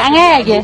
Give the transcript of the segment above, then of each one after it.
Angeke.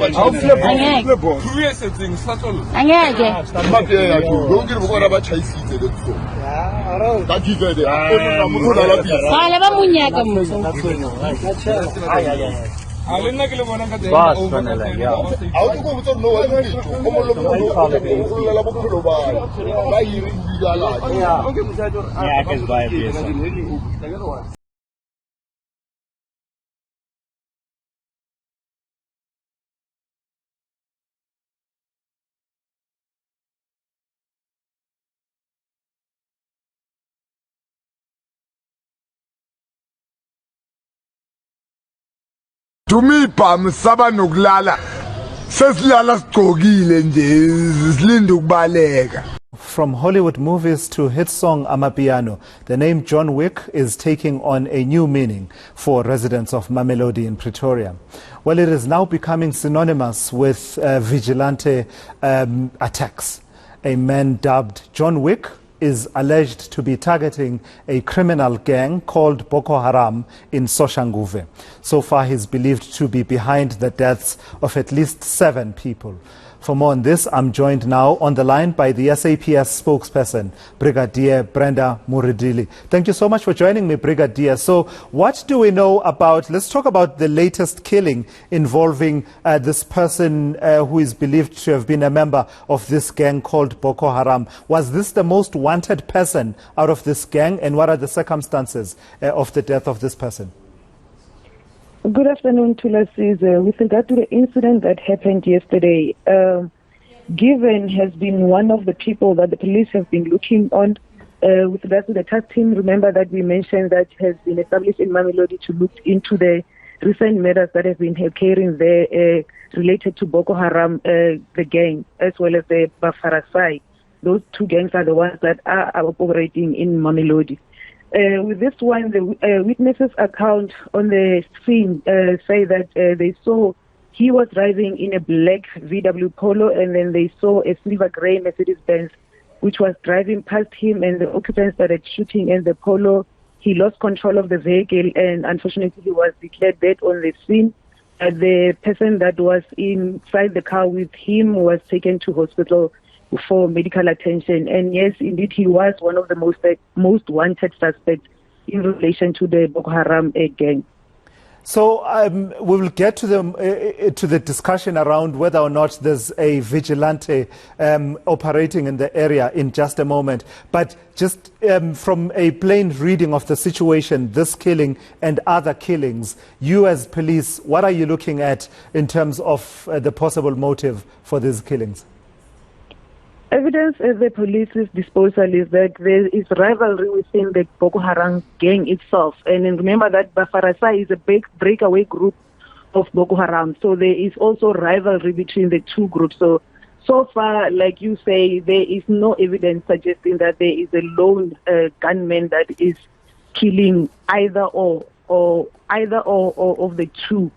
Tumipa msaba nokulala sesilala sigcokile nje silinde ukubaleka. From Hollywood movies to hit song Amapiano, the name John Wick is taking on a new meaning for residents of Mamelodi in Pretoria. Well, it is now becoming synonymous with vigilante attacks. A man dubbed John Wick is alleged to be targeting a criminal gang called Boko Haram in Soshanguve. So far, he's believed to be behind the deaths of at least 7 people. For more on this, I'm joined now on the line by the SAPS spokesperson, Brigadier Brenda Muridili. Thank you so much for joining me, Brigadier. So what do we know about, let's talk about the latest killing involving this person who is believed to have been a member of this gang called Boko Haram. Was this the most wanted person out of this gang, and what are the circumstances of the death of this person? Good afternoon, Tulasi's. With regard to the incident that happened yesterday, Given has been one of the people that the police have been looking on. With regard to the task team, remember that we mentioned that has been established in Mamilodi to look into the recent murders that have been occurring there related to Boko Haram, the gang, as well as the Bafariseyi. Those 2 gangs are the ones that are operating in Mamilodi. With this one, the witnesses' account on the scene say that they saw he was driving in a black VW Polo, and then they saw a silver grey Mercedes-Benz, which was driving past him, and the occupants started shooting in the Polo. He lost control of the vehicle, and unfortunately, he was declared dead on the scene. The person that was inside the car with him was taken to hospital for medical attention. And yes, indeed, he was one of the most wanted suspects in relation to the Boko Haram gang. So we will get to the discussion around whether or not there's a vigilante operating in the area in just a moment. But just from a plain reading of the situation, this killing and other killings, you as police, what are you looking at in terms of the possible motive for these killings? Evidence at the police's disposal is that there is rivalry within the Boko Haram gang itself. And remember that Bafariseyi is a big breakaway group of Boko Haram. So there is also rivalry between the 2 groups. So far, like you say, there is no evidence suggesting that there is a lone gunman that is killing either or of the 2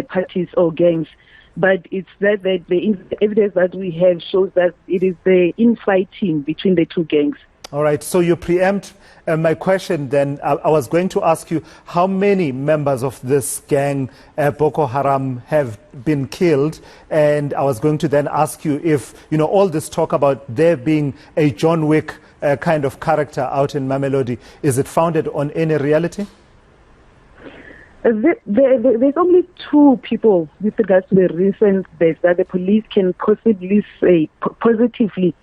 parties or gangs. But it's that the evidence that we have shows that it is the infighting between the 2 gangs. All right, so you preempt my question then. I was going to ask you how many members of this gang, Boko Haram, have been killed, and I was going to then ask you if, all this talk about there being a John Wick kind of character out in Mamelodi, is it founded on any reality? There's only 2 people with regards to the recent deaths that the police can possibly say positively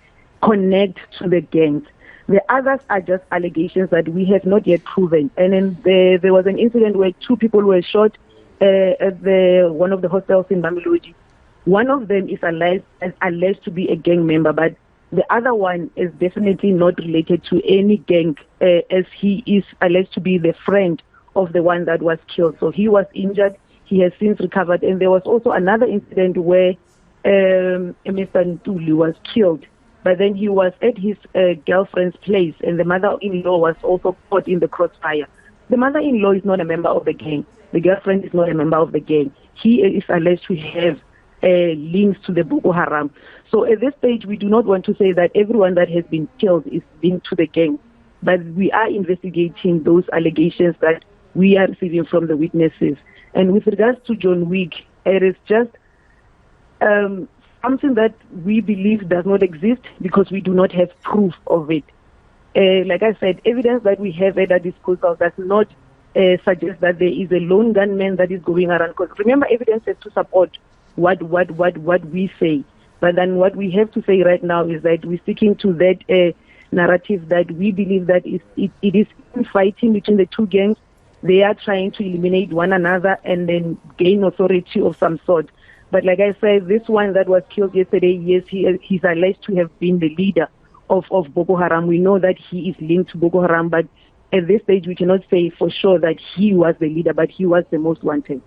connect to the gangs. The others are just allegations that we have not yet proven. And then there was an incident where 2 people were shot at one of the hostels in Mamilodi. One of them is alleged to be a gang member, but the other one is definitely not related to any gang, as he is alleged to be the friend of the one that was killed. So he was injured. He has since recovered. And there was also another incident where Mr. Ntuli was killed, but then he was at his girlfriend's place, and the mother-in-law was also caught in the crossfire. The mother-in-law is not a member of the gang. The girlfriend is not a member of the gang. He is alleged to have links to the Boko Haram. So at this stage, we do not want to say that everyone that has been killed is linked to the gang, but we are investigating those allegations that we are receiving from the witnesses. And with regards to John Wick, it is just something that we believe does not exist because we do not have proof of it. Like I said, evidence that we have at our disposal does not suggest that there is a lone gunman that is going around. Because remember, evidence has to support what we say. But then what we have to say right now is that we're sticking to that narrative that we believe that it is fighting between the two gangs. They are trying to eliminate one another and then gain authority of some sort. But like I said, this one that was killed yesterday, yes, he's alleged to have been the leader of Boko Haram. We know that he is linked to Boko Haram, but at this stage we cannot say for sure that he was the leader, but he was the most wanted.